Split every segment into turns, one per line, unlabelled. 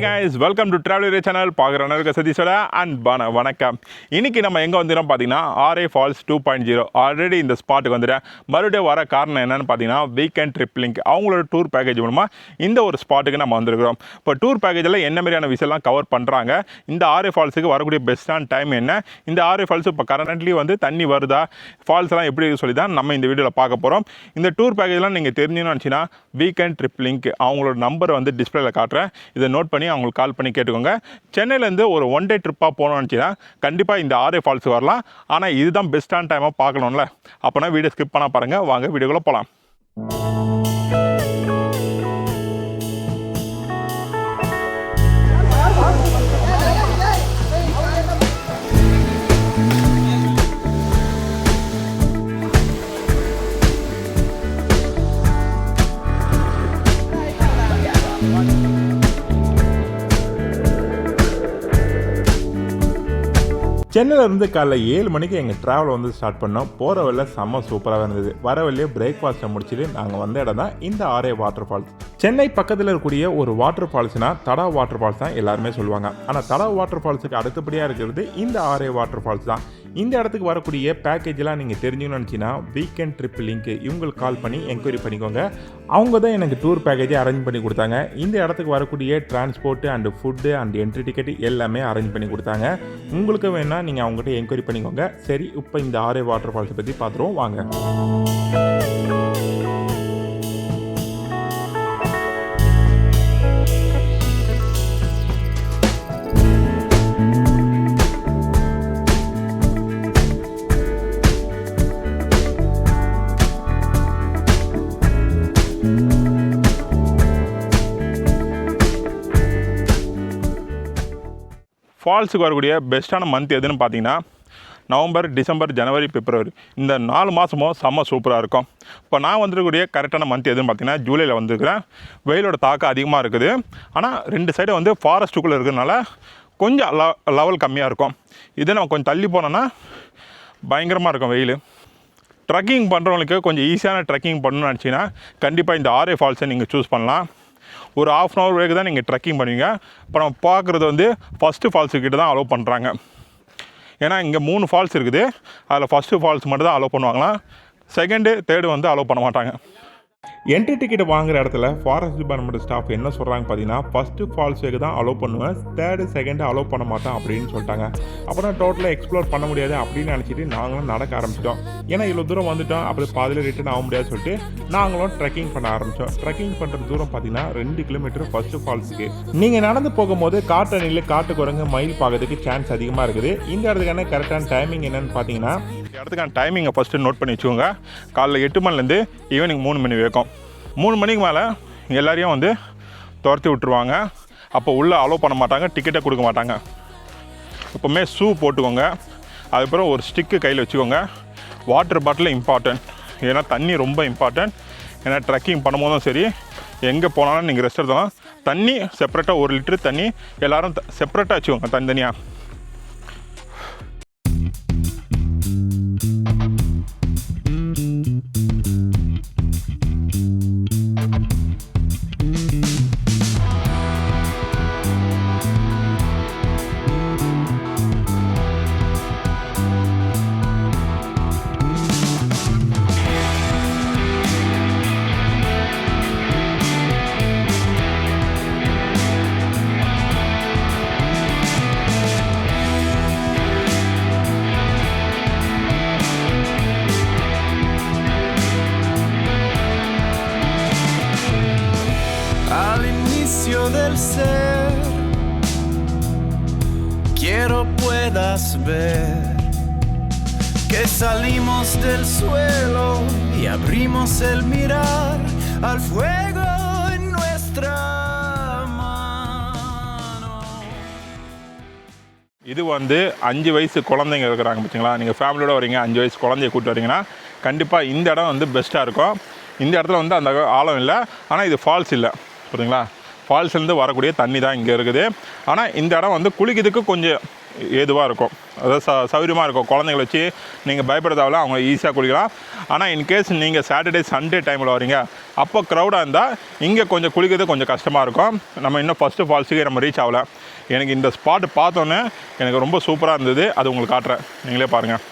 guys, welcome to Traveler Channel. பார்க்குறவங்களுக்கு சதீஷோட அன்பான வணக்கம். இன்றைக்கி நம்ம எங்கே வந்துடும் பார்த்தீங்கன்னா ஆர்ஏ ஃபால்ஸ் 2.0 ஆல்ரெடி இந்த ஸ்பாட்டுக்கு வந்துட்டேன். மறுபடியும் வர காரணம் என்னென்னு பார்த்தீங்கன்னா வீக்கெண்ட் ட்ரிப் லிங்க் அவங்களோட டூர் பேக்கேஜ் மூலமாக இந்த ஒரு ஸ்பாட்டுக்கு நம்ம வந்திருக்கிறோம். இப்போ டூர் பேக்கேஜில் என்ன மாதிரியான விஷயம்லாம் கவர் பண்ணுறாங்க, இந்த ஆர்ஏ ஃபால்ஸுக்கு வரக்கூடிய பெஸ்ட்டான டைம் என்ன, இந்த ஆர்ஏ ஃபால்ஸ் இப்போ கரண்ட்லி வந்து தண்ணி வருதா, ஃபால்ஸ்லாம் எப்படி சொல்லி தான் நம்ம இந்த வீடியோவில் பார்க்க போகிறோம். இந்த டூர் பேக்கேஜ்லாம் நீங்கள் தெரிஞ்சுன்னு நினச்சின்னா வீக்கெண்ட் ட்ரிப் லிங்க் அவங்களோட நம்பர் வந்து டிஸ்பிளேல காட்டுறேன். இதை நோட் பண்ணி அவங்களுக்கு கால் பண்ணி கேட்டுக்கோங்க. சென்னையிலேருந்து ஒரு ஒன் டே ட்ரிப்பாக போகணும்னுச்சுன்னா கண்டிப்பாக இந்த ஆர்ஏ ஃபால்ஸ் வரலாம். ஆனால் இதுதான் பெஸ்ட்டான டைமாக பார்க்கணும்ல, அப்போனா வீடியோ ஸ்கிப் பண்ண பாருங்கள். வாங்க வீடியோக்குள்ளே போகலாம். சென்னையிலேருந்து காலைல 7 மணிக்கு எங்கள் ட்ராவல் வந்து ஸ்டார்ட் பண்ணோம். போகிற வழியில் செம்ம சூப்பராக இருந்தது. வர வழியே பிரேக்ஃபாஸ்ட்டை முடிச்சுட்டு நாங்கள் வந்த இடம் தான் இந்த ஆர்ஏ வாட்டர் ஃபால்ஸ். சென்னை பக்கத்தில் இருக்கக்கூடிய ஒரு வாட்டர் ஃபால்ஸ்னால் தடா வாட்டர் ஃபால்ஸ் தான் எல்லாருமே சொல்லுவாங்க. ஆனால் தடா வாட்டர் ஃபால்ஸுக்கு அடுத்தபடியாக இருக்கிறது இந்த ஆர்ஏ வாட்டர் ஃபால்ஸ் தான். இந்த இடத்துக்கு வரக்கூடிய பேக்கேஜெலாம் நீங்கள் தெரிஞ்சுக்கணும்னு நினச்சின்னா வீக்கெண்ட் ட்ரிப் லிங்க் இவங்களுக்கு கால் பண்ணி என்கொயரி பண்ணிக்கோங்க. அவங்க தான் எனக்கு டூர் பேக்கேஜை அரேஞ்ச் பண்ணி கொடுத்தாங்க. இந்த இடத்துக்கு வரக்கூடிய transport and food and entry ticket எல்லாமே அரேஞ்ச் பண்ணி கொடுத்தாங்க. உங்களுக்கு வேணால் நீங்கள் அவங்ககிட்ட என்கொயரி பண்ணிக்கோங்க. சரி, இப்போ இந்த ஆர்ஏ வாட்டர் ஃபால்ஸை பற்றி பார்த்துருவோம் வாங்க. ஃபால்ஸுக்கு வரக்கூடிய பெஸ்ட்டான மந்த் எதுன்னு பார்த்தீங்கன்னா நவம்பர், டிசம்பர், ஜனவரி, பிப்ரவரி இந்த 4 மாதமும் செம்ம சூப்பராக இருக்கும். இப்போ நான் வந்துருக்கக்கூடிய கரெக்டான மந்த் எதுன்னு பார்த்தீங்கன்னா ஜூலையில் வந்துருக்கிறேன். வெயிலோட தாக்கம் அதிகமாக இருக்குது. ஆனால் 2 சைடு வந்து ஃபாரஸ்ட்டுக்குள்ளே இருக்கிறதுனால கொஞ்சம் லெவல் கம்மியாக இருக்கும். இதே நம்ம கொஞ்சம் தள்ளி போனோன்னா பயங்கரமாக இருக்கும் வெயில். ட்ரக்கிங் பண்ணுறவங்களுக்கு கொஞ்சம் ஈஸியான ட்ரக்கிங் பண்ணணும்னு நினச்சிங்கன்னா கண்டிப்பாக இந்த ஆர்ஏ ஃபால்ஸை நீங்கள் சூஸ் பண்ணலாம். ஒரு ½ அன் ஹவர் வரைக்கும் தான் நீங்கள் ட்ரெக்கிங் பண்ணுவீங்க. இப்போ நம்ம பார்க்குறது வந்து ஃபஸ்ட்டு ஃபால்ஸுக்கிட்ட தான் அலோவ் பண்ணுறாங்க. ஏன்னா இங்கே 3 ஃபால்ஸ் இருக்குது. அதில் ஃபஸ்ட்டு ஃபால்ஸ் மட்டும் தான் அலோவ் பண்ணுவாங்களாம். செகண்டு, தேர்டு வந்து அலோவ் பண்ண மாட்டாங்க. என்ட்ரி டிக்கெட் வாங்குகிற இடத்துல ஃபாரஸ்ட் டிபார்ட்மெண்ட் ஸ்டாஃப் என்ன சொல்கிறாங்க பார்த்தீங்கன்னா ஃபஸ்ட்டு ஃபால்ஸுக்கு தான் அலோவ் பண்ணுவேன், தேர்டு செகண்டு அலோவ் பண்ண மாட்டேன் அப்படின்னு சொல்லிட்டாங்க. அப்புறம் டோட்டலாக எக்ஸ்ப்ளோர் பண்ண முடியாது அப்படின்னு நினச்சிட்டு நாங்களும் நடக்க ஆரம்பிச்சிட்டோம். ஏன்னா இவ்வளோ தூரம் வந்துட்டோம், அப்படி பாதியில் ரிட்டர்ன் ஆக முடியாது சொல்லிட்டு நாங்களும் ட்ரெக்கிங் பண்ண ஆரம்பித்தோம். ட்ரெக்கிங் பண்ணுற தூரம் பார்த்தீங்கன்னா 2 கிலோமீட்டர் ஃபஸ்ட்டு ஃபால்ஸுக்கு. நீங்கள் நடந்து போகும்போது காட்டணியில் காட்டு குரங்கு மயில் பார்க்கறதுக்கு சான்ஸ் அதிகமாக இருக்குது. இந்த இடத்துக்கான கரெக்டான டைமிங் என்னென்னு பார்த்தீங்கன்னா இடத்துக்கான டைமிங்கை ஃபஸ்ட்டு நோட் பண்ணி வச்சுக்கோங்க. காலைல 8 மணிலேருந்து ஈவினிங் 3 மணி வரைக்கும். 3 மணிக்கு மேலே எல்லாரையும் வந்து துரத்தி விட்டுருவாங்க. அப்போ உள்ளே அலோவ் பண்ண மாட்டாங்க, டிக்கெட்டை கொடுக்க மாட்டாங்க. எப்போவுமே ஷூ போட்டுக்கோங்க. அதுக்கப்புறம் ஒரு ஸ்டிக்கு கையில் வச்சுக்கோங்க. வாட்டர் பாட்டில் இம்பார்ட்டன்ட், ஏன்னா தண்ணி ரொம்ப இம்பார்ட்டன்ட். ஏன்னா ட்ரெக்கிங் பண்ணும்போதும் சரி, எங்கே போனாலும் நீங்கள் ரெஸ்ட் எடுத்தாலும் தண்ணி செப்பரேட்டாக 1 லிட்டரு தண்ணி எல்லோரும் செப்பரேட்டாக வச்சுக்கோங்க தனித்தனியாக.
Del ser quiero puedas ver que salimos del suelo y abrimos el mirar al fuego en nuestra mano.
இது வந்து 5 வயசு குழந்தைங்க இருக்கிறாங்க பார்த்தீங்களா, நீங்கள் ஃபேமிலியோடு வரீங்க, 5 வயசு குழந்தைய கூப்பிட்டு வரீங்கன்னா கண்டிப்பாக இந்த இடம் வந்து பெஸ்ட்டாக இருக்கும். இந்த இடத்துல வந்து அந்த ஆழம் இல்லை, ஆனால் இது ஃபால்ஸ் இல்லை, புரியுதுங்களா. ஃபால்ஸ்லேருந்து வரக்கூடிய தண்ணி தான் இங்கே இருக்குது. ஆனால் இந்த இடம் வந்து குளிக்கிறதுக்கு கொஞ்சம் ஏதுவாக இருக்கும், அதாவது சௌகரியமாக இருக்கும். குழந்தைங்கள வச்சு நீங்கள் பயப்பட தேவையில்ல, அவங்க ஈஸியாக குளிக்கலாம். ஆனால் இன்கேஸ் நீங்கள் சாட்டர்டே சண்டே டைமில் வரீங்க, அப்போ க்ரௌடாக இருந்தால் இங்கே கொஞ்சம் குளிக்கிறது கொஞ்சம் கஷ்டமாக இருக்கும். நம்ம இன்னும் ஃபஸ்ட்டு ஃபால்ஸுக்கு நம்ம ரீச் ஆகலை. எனக்கு இந்த ஸ்பாட் பார்த்தோன்னே எனக்கு ரொம்ப சூப்பராக இருந்தது. அது உங்களுக்கு காட்டுறேன், நீங்களே பாருங்கள்.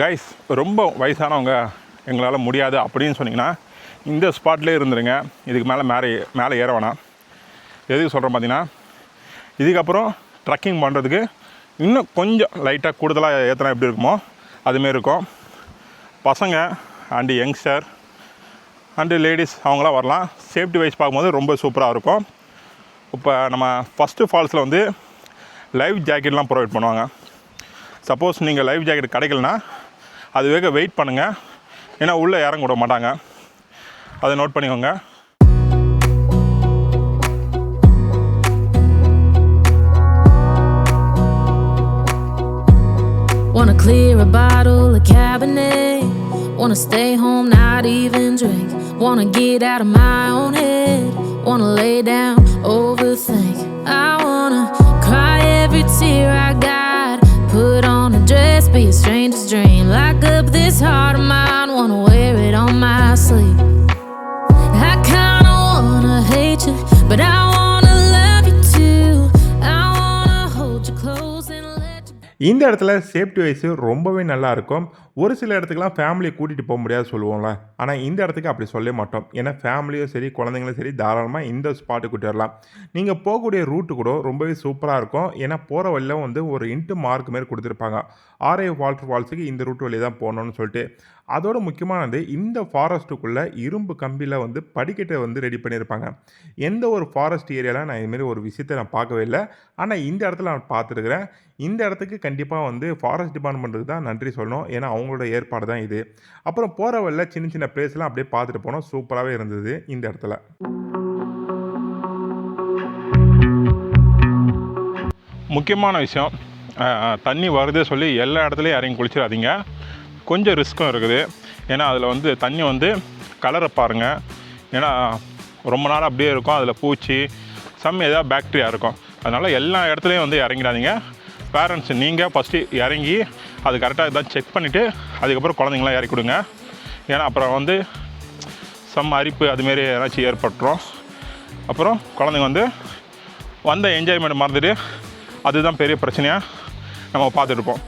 கைஸ், ரொம்ப வயசானவங்க எங்களால் முடியாது அப்படின்னு சொன்னிங்கன்னா இந்த ஸ்பாட்லேயே இருந்துருங்க. இதுக்கு மேலே ஏற வேணாம். எதுக்கு சொல்கிறேன் பார்த்தீங்கன்னா, இதுக்கப்புறம் ட்ரக்கிங் பண்ணுறதுக்கு இன்னும் கொஞ்சம் லைட்டாக கூடுதலாக ஏற்றினா எப்படி இருக்குமோ அதுமாரி இருக்கும். பசங்க அண்டு யங்ஸ்டர் அண்டு லேடிஸ் அவங்களாம் வரலாம். சேஃப்டி வைஸ் பார்க்கும்போது ரொம்ப சூப்பராக இருக்கும். இப்போ நம்ம ஃபஸ்ட்டு ஃபால்ஸில் வந்து லைஃப் ஜாக்கெட்லாம் ப்ரொவைட் பண்ணுவாங்க. சப்போஸ் நீங்கள் லைஃப் ஜாக்கெட் கிடைக்கலனா அதுவே வெயிட் பண்ணுங்கள், ஏன்னா உள்ளே இறங்க விட மாட்டாங்க. அதை நோட் பண்ணிக்கோங்க.
Wanna clear a bottle of Cabernet. Wanna stay home, not even drink. Wanna get out of my own head. Wanna lay down, overthink. I wanna cry every tear I got. Put on a dress, be a stranger's dream. Lock up this heart of mine, wanna wear it on my sleeve. I kinda wanna hate you, but I wanna love you too. I wanna hold you close and let you.
இந்த இடத்துல safety wise ரொம்பவே நல்லா இருக்கும். ஒரு சில இடத்துக்குலாம் ஃபேமிலியை கூட்டிகிட்டு போக முடியாது சொல்லுவோம்ல, ஆனால் இந்த இடத்துக்கு அப்படி சொல்ல மாட்டோம். ஏன்னா ஃபேமிலியும் சரி குழந்தைங்களும் சரி தாராளமாக இந்த ஸ்பாட்டுக்கு கூட்டி வரலாம். நீங்கள் போகக்கூடிய ரூட்டு கூட ரொம்பவே சூப்பராக இருக்கும். ஏன்னா போகிற வழியில் வந்து ஒரு இன்ட்டு மார்க் மாரி கொடுத்துருப்பாங்க. ஆர்ஐ வாட்டர் ஃபால்ஸுக்கு இந்த ரூட் வழி தான் போகணுன்னு சொல்லிட்டு. அதோட முக்கியமானது, இந்த ஃபாரஸ்ட்டுக்குள்ளே இரும்பு கம்பியில் வந்து படிக்கட்டை வந்து ரெடி பண்ணியிருப்பாங்க. எந்த ஒரு ஃபாரஸ்ட் ஏரியாவில் நான் இதுமாரி ஒரு விஷயத்தை நான் பார்க்கவே இல்லை, ஆனால் இந்த இடத்துல நான் பார்த்துருக்குறேன். இந்த இடத்துக்கு கண்டிப்பாக வந்து ஃபாரஸ்ட் டிபார்ட்மெண்ட்டுக்கு தான் நன்றி சொல்லணும். ஏன்னா அவங்களோட ஏற்பாடு தான் இது. அப்புறம் போகிற வழியில் சின்ன சின்ன பிளேஸ்லாம் அப்படியே பார்த்துட்டு போனோம். சூப்பராகவே இருந்தது இந்த இடத்துல.
முக்கியமான விஷயம், தண்ணி வருதே சொல்லி எல்லா இடத்துலையும் இறங்கி குளிச்சிடாதீங்க. கொஞ்சம் ரிஸ்க்கும் இருக்குது. ஏன்னா அதில் வந்து தண்ணி வந்து கலரை பாருங்கள். ஏன்னா ரொம்ப நாள் அப்படியே இருக்கும், அதில் பூச்சி ஏதாவது பாக்டீரியா இருக்கும். அதனால் எல்லா இடத்துலையும் வந்து இறங்கிடாதீங்க. பேரண்ட்ஸ் நீங்கள் ஃபஸ்ட்டு இறங்கி அது கரெக்டாக இதான் செக் பண்ணிவிட்டு அதுக்கப்புறம் குழந்தைங்களாம் இறக்கி கொடுங்க. ஏன்னா அப்புறம் வந்து அரிப்பு அதுமாரி ஏதாச்சும் ஏற்பட்டுரும். அப்புறம் குழந்தைங்க வந்து வந்த என்ஜாய்மெண்ட் மறந்துட்டு அதுதான் பெரிய பிரச்சனையாக நம்ம பார்த்துட்ருப்போம்.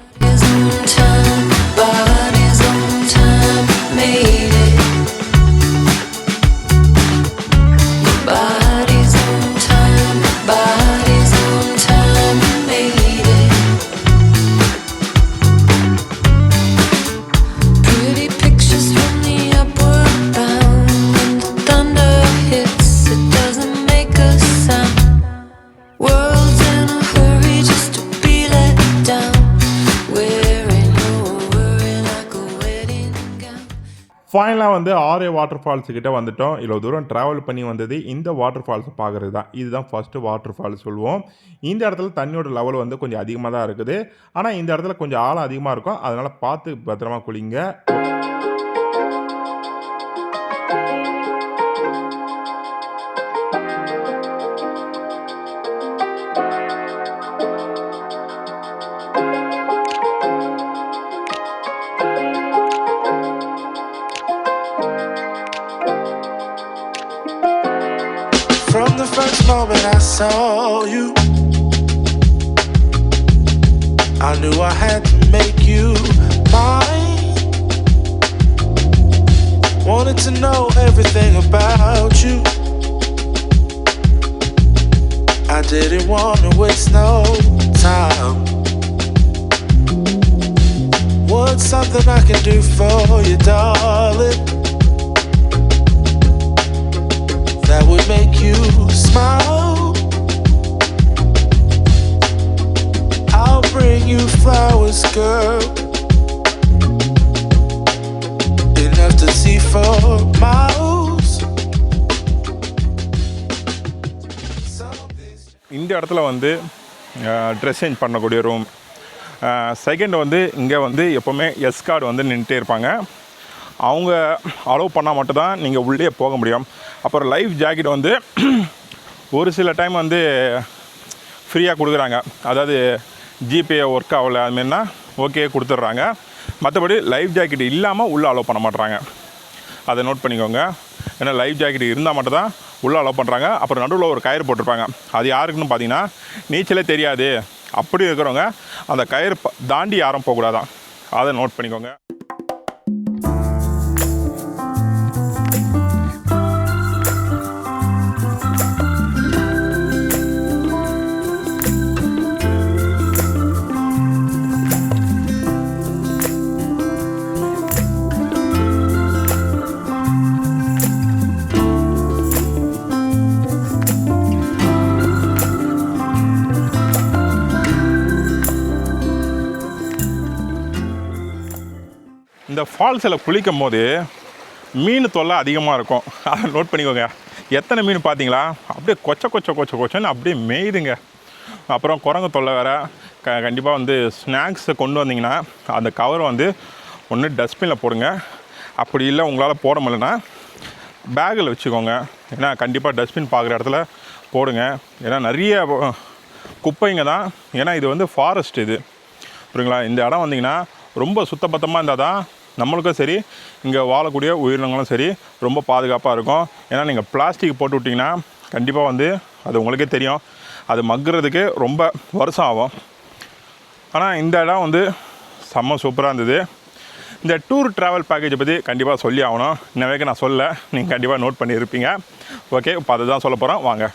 ஃபைனலாக வந்து ஆர்ஏ வாட்டர் ஃபால்ஸுக்கிட்ட வந்துவிட்டோம். இவ்வளோ தூரம் ட்ராவல் பண்ணி வந்தது இந்த வாட்டர் ஃபால்ஸை பார்க்குறது தான். இதுதான் ஃபஸ்ட்டு வாட்டர் ஃபால்ஸ் சொல்லுவோம். இந்த இடத்துல தண்ணியோட லெவல் வந்து கொஞ்சம் அதிகமாக தான் இருக்குது. ஆனால் இந்த இடத்துல கொஞ்சம் ஆழம் அதிகமாக இருக்கும். அதனால் பார்த்து பத்திரமா குளிங்க.
From the first moment I saw you, I knew I had to make you mine. Wanted to know everything about you. I didn't want to waste no time. What's something I can do for you, darling, that would make you smile? I'll bring you flowers, girl, enough to see for miles.
இடத்துல வந்து dress change பண்ணக்கூடிய room. Second வந்து இங்கே வந்து எப்போவுமே escort வந்து நின்றுட்டே இருப்பாங்க. அவங்க அலோவ் பண்ணால் மட்டும்தான் நீங்கள் உள்ளே போக முடியும். அப்புறம் லைஃப் ஜாக்கெட் வந்து ஒரு சில டைம் வந்து ஃப்ரீயாக கொடுக்குறாங்க. அதாவது ஜிபே ஒர்க் ஆகலை அதுமாரினா ஓகே கொடுத்துட்றாங்க. மற்றபடி லைஃப் ஜாக்கெட் இல்லாமல் உள்ளே அலோவ் பண்ண மாட்டுறாங்க. அதை நோட் பண்ணிக்கோங்க. ஏன்னா லைஃப் ஜாக்கெட் இருந்தால் மட்டும் தான் உள்ளே அலோவ் பண்ணுறாங்க. அப்புறம் நடுவில் ஒரு கயிறு போட்டிருப்பாங்க. அது யாருக்குன்னு பார்த்தீங்கன்னா நீச்சலே தெரியாது அப்படி இருக்கிறவங்க அந்த கயிறு தாண்டி யாரும் போகக்கூடாதான். அதை நோட் பண்ணிக்கோங்க. இந்த ஃபால்ஸில் குளிக்கும் போது மீன் தொல்லை அதிகமாக இருக்கும். அதை நோட் பண்ணிக்கோங்க. எத்தனை மீன் பார்த்தீங்களா, அப்படியே கொச்சன்னு அப்படியே மேயுதுங்க. அப்புறம் குரங்கு தொல்லை வேறு. கண்டிப்பாக வந்து ஸ்நாக்ஸை கொண்டு வந்தீங்கன்னா அந்த கவரை வந்து ஒன்று டஸ்ட்பினில் போடுங்க. அப்படி இல்லை உங்களால் போட முடியலன்னா பேக்கில் வச்சுக்கோங்க. ஏன்னா கண்டிப்பாக டஸ்ட்பின் பார்க்குற இடத்துல போடுங்க. ஏன்னா நிறைய குப்பைங்க தான். ஏன்னா இது வந்து ஃபாரஸ்ட் இது, புரியுங்களா. இந்த இடம் வந்தீங்கன்னா ரொம்ப சுத்தபத்தமாக இருந்தால் தான் நம்மளுக்கும் சரி இங்கே வாழக்கூடிய உயிரினங்களும் சரி ரொம்ப பாதுகாப்பாக இருக்கும். ஏன்னா நீங்கள் பிளாஸ்டிக் போட்டு விட்டிங்கன்னா கண்டிப்பாக வந்து அது உங்களுக்கே தெரியும், அது மக்குறதுக்கு ரொம்ப வருஷம் ஆகும். ஆனால் இந்த இடம் வந்து செம்ம சூப்பராக இருந்தது. இந்த டூர் ட்ராவல் பேக்கேஜை பற்றி கண்டிப்பாக சொல்லி ஆகணும். இன்ன வரைக்கும் நான் சொல்ல, நீங்கள் கண்டிப்பாக நோட் பண்ணியிருப்பீங்க. ஓகே, இப்போ அதை தான் சொல்ல போகிறேன், வாங்க.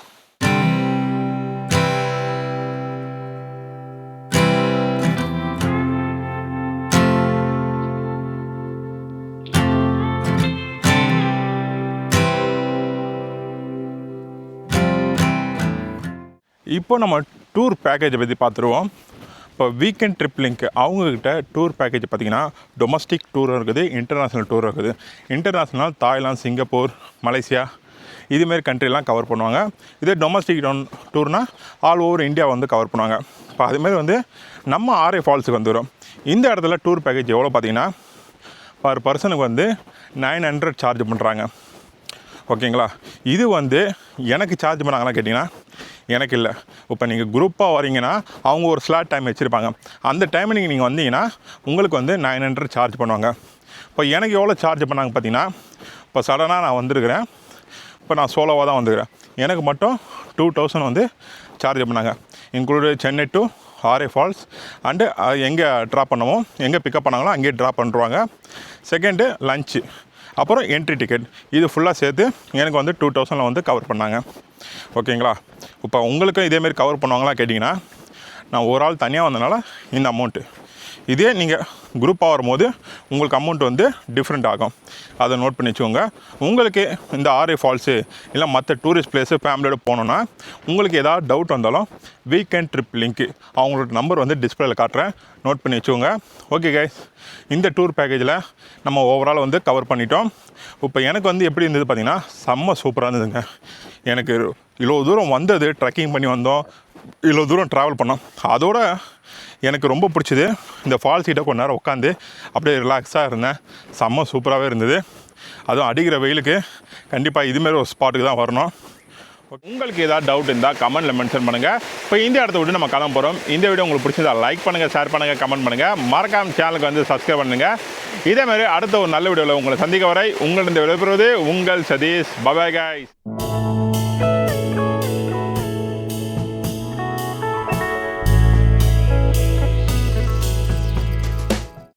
இப்போ நம்ம டூர் பேக்கேஜை பற்றி பார்த்துருவோம். இப்போ வீக்கெண்ட் ட்ரிப் லிங்க் அவங்கக்கிட்ட டூர் பேக்கேஜ் பார்த்திங்கன்னா டொமஸ்டிக் டூரும் இருக்குது, இன்டர்நேஷ்னல் டூரும் இருக்குது. இன்டர்நேஷ்னல் தாய்லாந்து, சிங்கப்பூர், மலேசியா இதுமாரி கண்ட்ரிலாம் கவர் பண்ணுவாங்க. இதே டொமஸ்டிக் டூர்னால் ஆல் ஓவர் இந்தியா வந்து கவர் பண்ணுவாங்க. இப்போ அதுமாரி வந்து நம்ம ஆர்ஐ ஃபால்ஸுக்கு வந்துடும். இந்த இடத்துல டூர் பேக்கேஜ் எவ்வளோ பார்த்திங்கன்னா பர் பர்சனுக்கு வந்து 900 சார்ஜ் பண்ணுறாங்க. ஓகேங்களா. இது வந்து எனக்கு சார்ஜ் பண்ணாங்களா கேட்டிங்கன்னா எனக்கு இல்லை. இப்போ நீங்கள் குரூப்பாக வரீங்கன்னா அவங்க ஒரு ஸ்லாட் டைம் வச்சுருப்பாங்க. அந்த டைமிங் நீங்கள் வந்தீங்கன்னா உங்களுக்கு வந்து 900 சார்ஜ் பண்ணுவாங்க. இப்போ எனக்கு எவ்வளோ சார்ஜ் பண்ணாங்க பார்த்தீங்கன்னா, இப்போ சடனாக நான் வந்திருக்கிறேன். இப்போ நான் சோலோவாக தான் வந்துருக்கிறேன். எனக்கு மட்டும் 2000 வந்து சார்ஜ் பண்ணாங்க. இன்க்ளூடு சென்னை டு ஆர்ஐ ஃபால்ஸ் அண்டு எங்கே ட்ராப் பண்ணமோ எங்கே பிக்கப் பண்ணாங்களோ அங்கேயே ட்ராப் பண்ணுறாங்க. செகண்டு லஞ்சு, அப்புறம் என்ட்ரி டிக்கெட், இது ஃபுல்லாக சேர்த்து எனக்கு வந்து 2000 வந்து கவர் பண்ணாங்க. ஓகேங்களா. இப்போ உங்களுக்கும் இதேமாரி கவர் பண்ணுவாங்களா கேட்டிங்கன்னா, நான் ஒரு ஆள் தனியாக வந்தனால இந்த அமௌண்ட்டு. இதே நீங்கள் குரூப்பாக வரும்போது உங்களுக்கு அமௌண்ட் வந்து டிஃப்ரெண்ட் ஆகும். அதை நோட் பண்ணி வச்சுக்கோங்க. உங்களுக்கு இந்த ஆர்ஐ ஃபால்ஸு இல்லை மற்ற டூரிஸ்ட் பிளேஸு ஃபேமிலியோடு போனோன்னா உங்களுக்கு ஏதாவது டவுட் வந்தாலும் வீக்கெண்ட் ட்ரிப் லிங்க்கு அவங்களோட நம்பர் வந்து டிஸ்பிளேயில் காட்டுறேன், நோட் பண்ணி வச்சுக்கோங்க. ஓகே கைஸ், இந்த டூர் பேக்கேஜில் நம்ம ஓவரால் வந்து கவர் பண்ணிட்டோம். இப்போ எனக்கு வந்து எப்படி இருந்தது பார்த்திங்கன்னா செம்ம சூப்பராக இருந்ததுங்க. எனக்கு இவ்வளோ தூரம் வந்தது, ட்ரெக்கிங் பண்ணி வந்தோம், இவ்வளோ தூரம் ட்ராவல் பண்ணோம். அதோட எனக்கு ரொம்ப பிடிச்சது இந்த ஃபால்ஸ் கிட்ட கொஞ்ச நேரம் உட்காந்து அப்படியே ரிலாக்ஸாக இருந்தேன். செம்ம சூப்பராகவே இருந்தது. அதுவும் அடிக்கிற வெயிலுக்கு கண்டிப்பாக இதுமாரி ஒரு ஸ்பாட்டுக்கு தான் வரணும். உங்களுக்கு ஏதாவது டவுட் இருந்தால் கமெண்ட்டில் மென்ஷன் பண்ணுங்கள். இப்போ இந்த இடத்த விட்டு நம்ம கிளம்ப போகிறோம். இந்த வீடியோ உங்களுக்கு பிடிச்சதா லைக் பண்ணுங்கள், ஷேர் பண்ணுங்கள், கமெண்ட் பண்ணுங்கள். மறக்காம சேனலுக்கு வந்து சப்ஸ்கிரைப் பண்ணுங்கள். இதேமாதிரி அடுத்த ஒரு நல்ல வீடியோவில் உங்களை சந்திக்க வரை உங்களிடம் விடைபெறுவது உங்கள் சதீஷ். By bye guys.